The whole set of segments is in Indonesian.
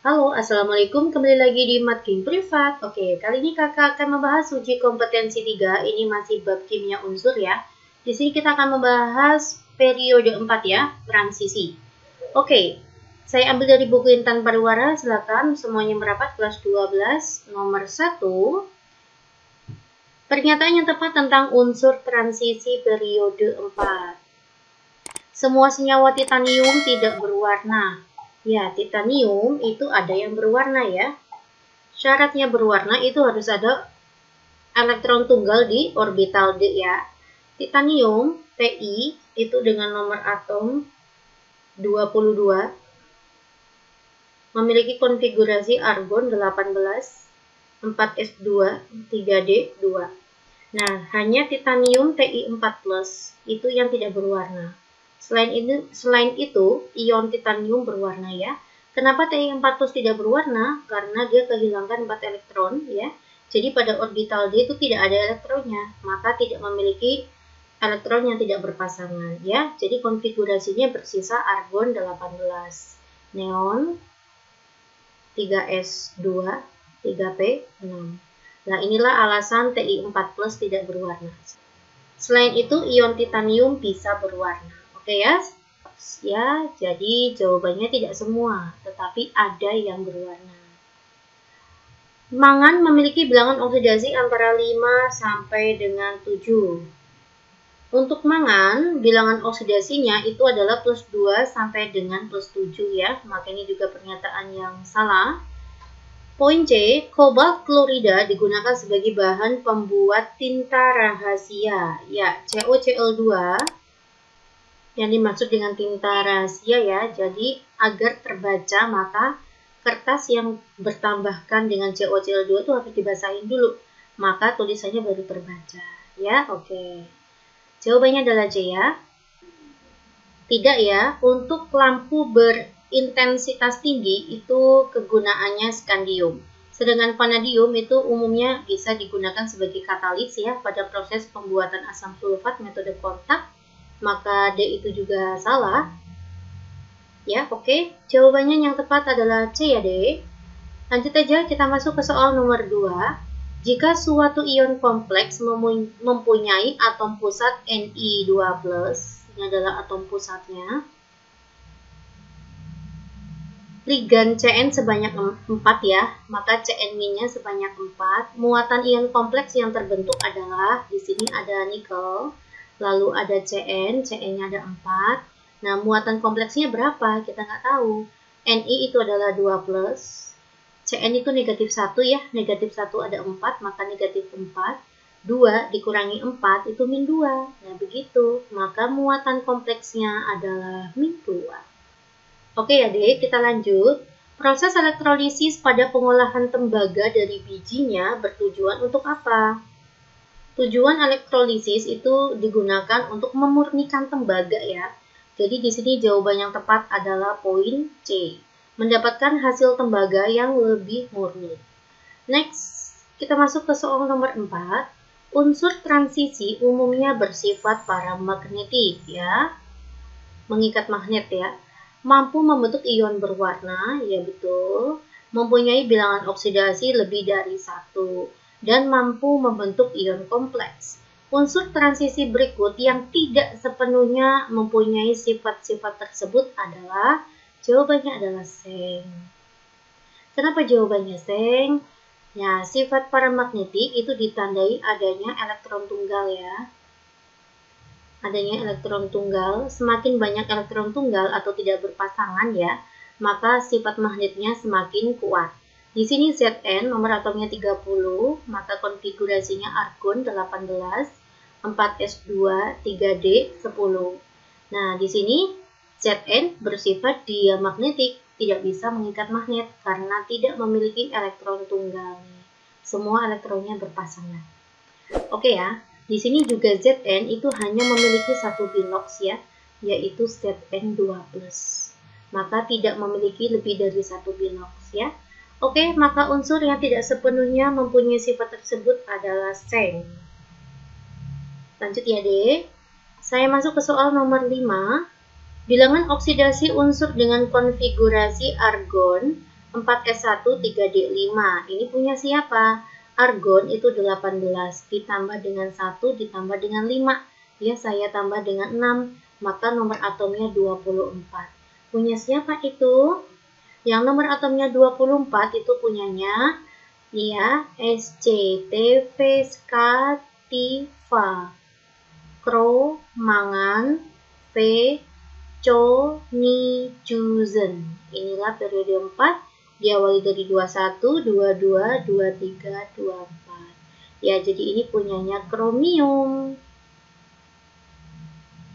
Halo, Assalamualaikum. Kembali lagi di Matkim Privat. Oke, kali ini kakak akan membahas uji kompetensi 3. Ini masih bab kimia unsur ya. Di sini kita akan membahas periode 4 ya, transisi. Oke, saya ambil dari buku Intan Pariwara. Silakan semuanya merapat kelas 12 nomor 1. Pernyataan yang tepat tentang unsur transisi periode 4. Semua senyawa titanium tidak berwarna. Ya, titanium itu ada yang berwarna ya. Syaratnya berwarna itu harus ada elektron tunggal di orbital D ya. Titanium, Ti, itu dengan nomor atom 22, memiliki konfigurasi argon 18, 4s2, 3d2. Nah, hanya titanium Ti4+, itu yang tidak berwarna. Selain itu, ion titanium berwarna ya. Kenapa Ti4+ tidak berwarna? Karena dia kehilangan 4 elektron ya. Jadi pada orbital D itu tidak ada elektronnya, maka tidak memiliki elektron yang tidak berpasangan ya. Jadi konfigurasinya bersisa argon 18, neon 3s2, 3p6. Nah, inilah alasan Ti4+ tidak berwarna. Selain itu, ion titanium bisa berwarna. Oke ya, jadi jawabannya tidak semua, tetapi ada yang berwarna. Mangan memiliki bilangan oksidasi antara 5 sampai dengan 7. Untuk mangan, bilangan oksidasinya itu adalah +2 sampai dengan +7 ya, maka ini juga pernyataan yang salah. Poin C, kobalt klorida digunakan sebagai bahan pembuat tinta rahasia. Ya, CoCl2 yang dimaksud dengan tinta rahasia ya. Jadi agar terbaca maka kertas yang bertambahkan dengan CoCl2 itu harus dibasahin dulu. Maka tulisannya baru terbaca. Ya, oke. Jawabannya adalah C ya. Tidak ya, untuk lampu intensitas tinggi itu kegunaannya skandium. Sedangkan vanadium itu umumnya bisa digunakan sebagai katalis ya pada proses pembuatan asam sulfat metode kontak. Maka D itu juga salah. Ya, oke. Jawabannya yang tepat adalah C ya, D. Lanjut aja, kita masuk ke soal nomor 2. Jika suatu ion kompleks mempunyai atom pusat Ni2+, ini adalah atom pusatnya, ligan Cn sebanyak 4 ya, maka Cn-nya sebanyak 4. Muatan ion kompleks yang terbentuk adalah, di sini ada nikel, lalu ada Cn-nya ada 4. Nah, muatan kompleksnya berapa? Kita nggak tahu. Ni itu adalah 2+, Cn itu negatif 1 ya, negatif 1 ada 4, maka negatif 4. 2 dikurangi 4 itu -2. Nah, begitu. Maka muatan kompleksnya adalah -2. Oke ya Dek, kita lanjut. Proses elektrolisis pada pengolahan tembaga dari bijinya bertujuan untuk apa? Tujuan elektrolisis itu digunakan untuk memurnikan tembaga ya. Jadi di sini jawaban yang tepat adalah poin C. Mendapatkan hasil tembaga yang lebih murni. Next, kita masuk ke soal nomor 4. Unsur transisi umumnya bersifat paramagnetik ya. Mengikat magnet ya. Mampu membentuk ion berwarna, ya betul. Mempunyai bilangan oksidasi lebih dari 1. Dan mampu membentuk ion kompleks. Unsur transisi berikut yang tidak sepenuhnya mempunyai sifat-sifat tersebut adalah, jawabannya adalah seng. Kenapa jawabannya seng? Ya, sifat paramagnetik itu ditandai adanya elektron tunggal ya. Adanya elektron tunggal, semakin banyak elektron tunggal atau tidak berpasangan ya, maka sifat magnetnya semakin kuat. Di sini Zn nomor atomnya 30, maka konfigurasinya argon 18, 4s2, 3d10. Nah, di sini Zn bersifat diamagnetik, tidak bisa mengikat magnet karena tidak memiliki elektron tunggal. Semua elektronnya berpasangan. Oke ya. Di sini juga Zn itu hanya memiliki satu bilox ya, yaitu Zn2+. Maka tidak memiliki lebih dari satu bilox ya. Oke, maka unsur yang tidak sepenuhnya mempunyai sifat tersebut adalah seng. Lanjut ya, Dek. Saya masuk ke soal nomor 5. Bilangan oksidasi unsur dengan konfigurasi argon 4s1 3d5. Ini punya siapa? Argon itu 18 ditambah dengan 1 ditambah dengan 5. Ya, saya tambah dengan 6, maka nomor atomnya 24. Punya siapa itu? Yang nomor atomnya 24 itu punyanya ya SCTV Scativa, Kro, Mangan, V, Co, Ni, Juzen. Inilah periode 4, diawali dari 21, 22, 23, 24. Ya, jadi ini punyanya kromium.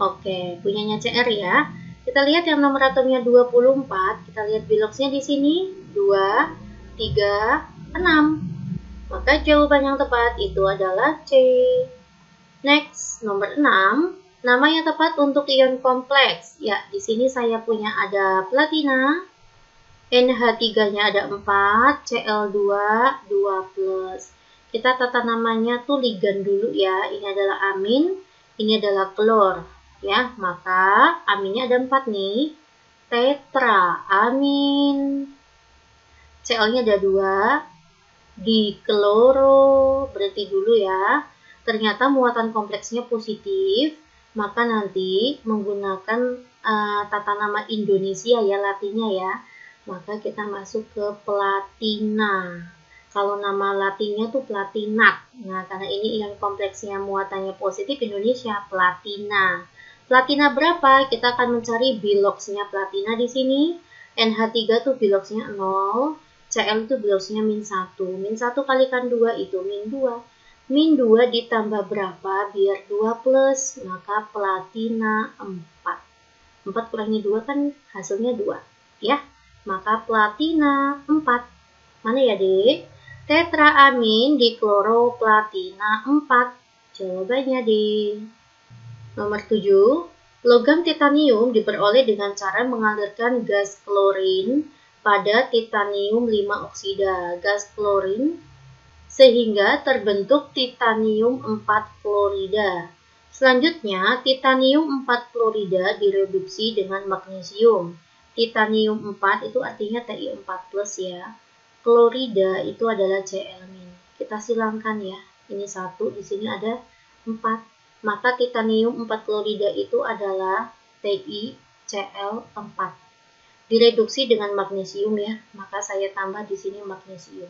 Oke, punyanya CR ya. Kita lihat yang nomor atomnya 24, kita lihat biloxnya di sini 2, 3, 6. Maka jawaban yang tepat itu adalah C. Next, nomor 6, nama yang tepat untuk ion kompleks. Ya, di sini saya punya ada platina, NH3-nya ada 4, Cl2, 2+. Kita tata namanya tuh ligan dulu ya. Ini adalah amin, ini adalah klor. Ya, maka aminnya ada 4 nih. Tetra amin. Cl-nya ada 2. Dikloro, berhenti dulu ya. Ternyata muatan kompleksnya positif, maka nanti menggunakan tata nama Indonesia ya, latinnya ya. Maka kita masuk ke platina. Kalau nama latinnya tuh platinat. Nah, karena ini ion kompleksnya muatannya positif, Indonesia platina. Platina berapa? Kita akan mencari biloxnya platina di sini. NH3 tuh biloxnya 0, Cl itu biloxnya -1. -1 kalikan 2 itu -2. -2 ditambah berapa? Biar 2+, maka platina 4. 4 kurangi 2 kan hasilnya 2. Ya, maka platina 4. Mana ya, Dek? Tetraamin dikloroplatina 4. Jawabannya, Dek. Nomor 7, logam titanium diperoleh dengan cara mengalirkan gas klorin pada titanium 5 oksida. Gas klorin sehingga terbentuk titanium 4 klorida. Selanjutnya, titanium 4 klorida direduksi dengan magnesium. Titanium 4 itu artinya Ti4+ ya. Klorida itu adalah Cl-. Kita silangkan ya. Ini 1, di sini ada 4. Maka titanium 4 klorida itu adalah TiCl4. Direduksi dengan magnesium ya, maka saya tambah di sini magnesium.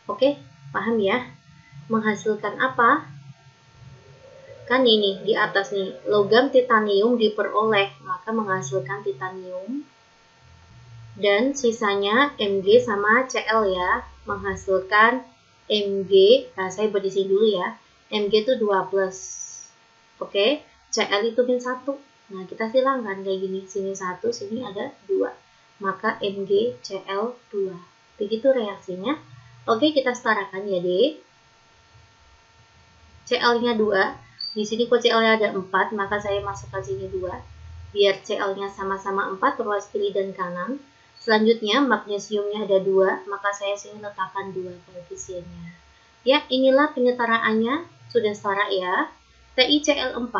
Oke, paham ya? Menghasilkan apa? Kan ini di atas nih, logam titanium diperoleh, maka menghasilkan titanium. Dan sisanya Mg sama Cl ya, menghasilkan Mg. Nah, saya buat di sini dulu ya. Mg itu 2+. Oke, Cl itu -1. Nah, kita silangkan kayak gini. Sini 1, sini ada 2. Maka MgCl2. Begitu reaksinya. Oke, kita setarakan ya, Dek. Cl-nya 2. Di sini kok Cl-nya ada 4, maka saya masukkan sini 2. Biar Cl-nya sama-sama 4, ruas kiri dan kanan. Selanjutnya, magnesiumnya ada 2, maka saya sini letakkan 2 koefisiennya. Ya, inilah penyetaraannya. Sudah setara ya. TiCl4,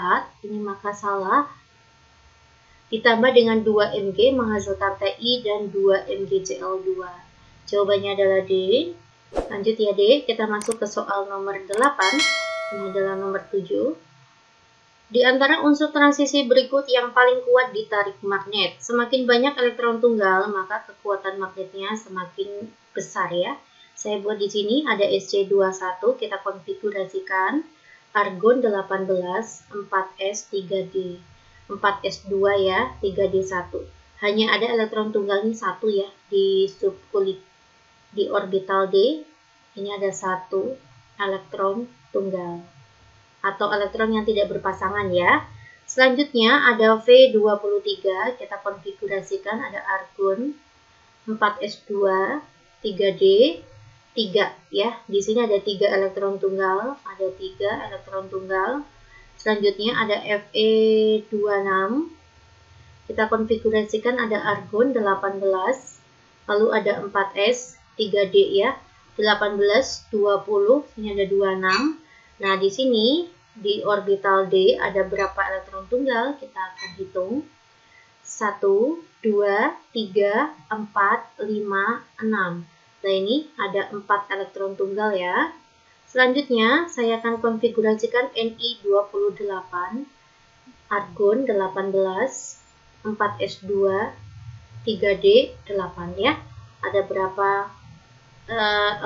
ini maka salah. Ditambah dengan 2 Mg menghasilkan Ti dan 2 MgCl2. Jawabannya adalah D. Lanjut ya, D. Kita masuk ke soal nomor 8. Ini adalah nomor 7. Di antara unsur transisi berikut yang paling kuat ditarik magnet. Semakin banyak elektron tunggal, maka kekuatan magnetnya semakin besar ya. Saya buat di sini ada Sc21, kita konfigurasikan. Argon 18, 4s, 3d. 4s2 ya, 3d1. Hanya ada elektron tunggalnya 1 ya di subkulit. Di orbital D, ini ada 1 elektron tunggal. Atau elektron yang tidak berpasangan ya. Selanjutnya ada V23, kita konfigurasikan ada argon 4s2, 3d, 3 ya. Di sini ada 3 elektron tunggal, ada 3 elektron tunggal. Selanjutnya ada Fe26. Kita konfigurasikan ada argon 18, lalu ada 4s, 3d ya. 18, 20, ini ada 26. Nah, di sini di orbital D ada berapa elektron tunggal? Kita akan hitung. 1, 2, 3, 4, 5, 6. Nah, ini ada 4 elektron tunggal ya. Selanjutnya, saya akan konfigurasikan Ni28, argon 18, 4s2, 3d8 ya. Ada berapa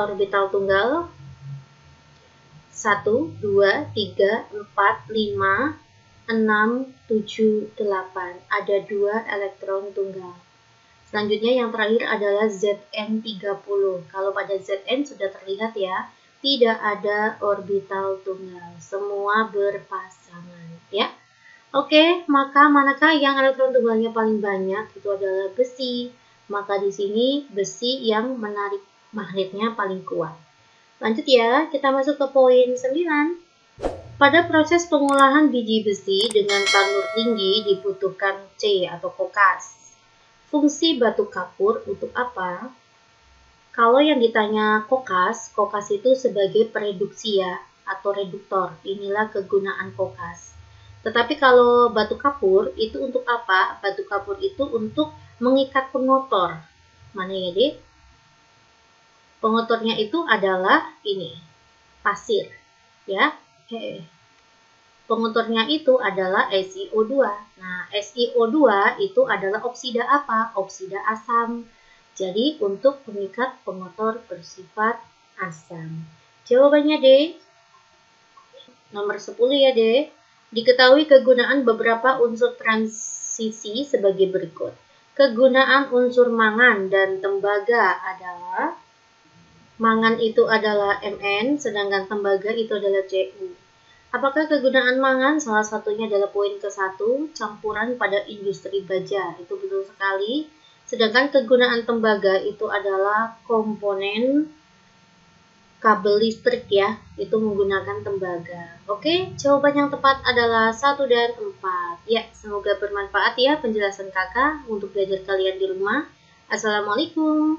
orbital tunggal? 1, 2, 3, 4, 5, 6, 7, 8. Ada 2 elektron tunggal. Selanjutnya yang terakhir adalah Zn30. Kalau pada Zn sudah terlihat ya, tidak ada orbital tunggal. Semua berpasangan ya. Oke, maka manakah yang elektron tunggalnya paling banyak? Itu adalah besi. Maka di sini besi yang menarik magnetnya paling kuat. Lanjut ya, kita masuk ke poin 9. Pada proses pengolahan biji besi dengan kanur tinggi dibutuhkan C atau kokas. Fungsi batu kapur untuk apa? Kalau yang ditanya kokas itu sebagai pereduksi ya, atau reduktor. Inilah kegunaan kokas. Tetapi kalau batu kapur itu untuk apa? Batu kapur itu untuk mengikat pengotor. Mana ya, Dek? Pengotornya itu adalah ini, pasir. Ya. Pengotornya itu adalah SiO2. Nah, SiO2 itu adalah oksida apa? Oksida asam. Jadi, untuk pengikat pengotor bersifat asam. Jawabannya D. Nomor 10 ya, D. Diketahui kegunaan beberapa unsur transisi sebagai berikut. Kegunaan unsur mangan dan tembaga adalah mangan itu adalah Mn, sedangkan tembaga itu adalah Cu. Apakah kegunaan mangan? Salah satunya adalah poin ke-1, campuran pada industri baja. Itu betul sekali. Sedangkan kegunaan tembaga itu adalah komponen kabel listrik ya. Itu menggunakan tembaga. Oke, jawaban yang tepat adalah 1 dan 4. Ya, semoga bermanfaat ya penjelasan kakak untuk belajar kalian di rumah. Assalamualaikum.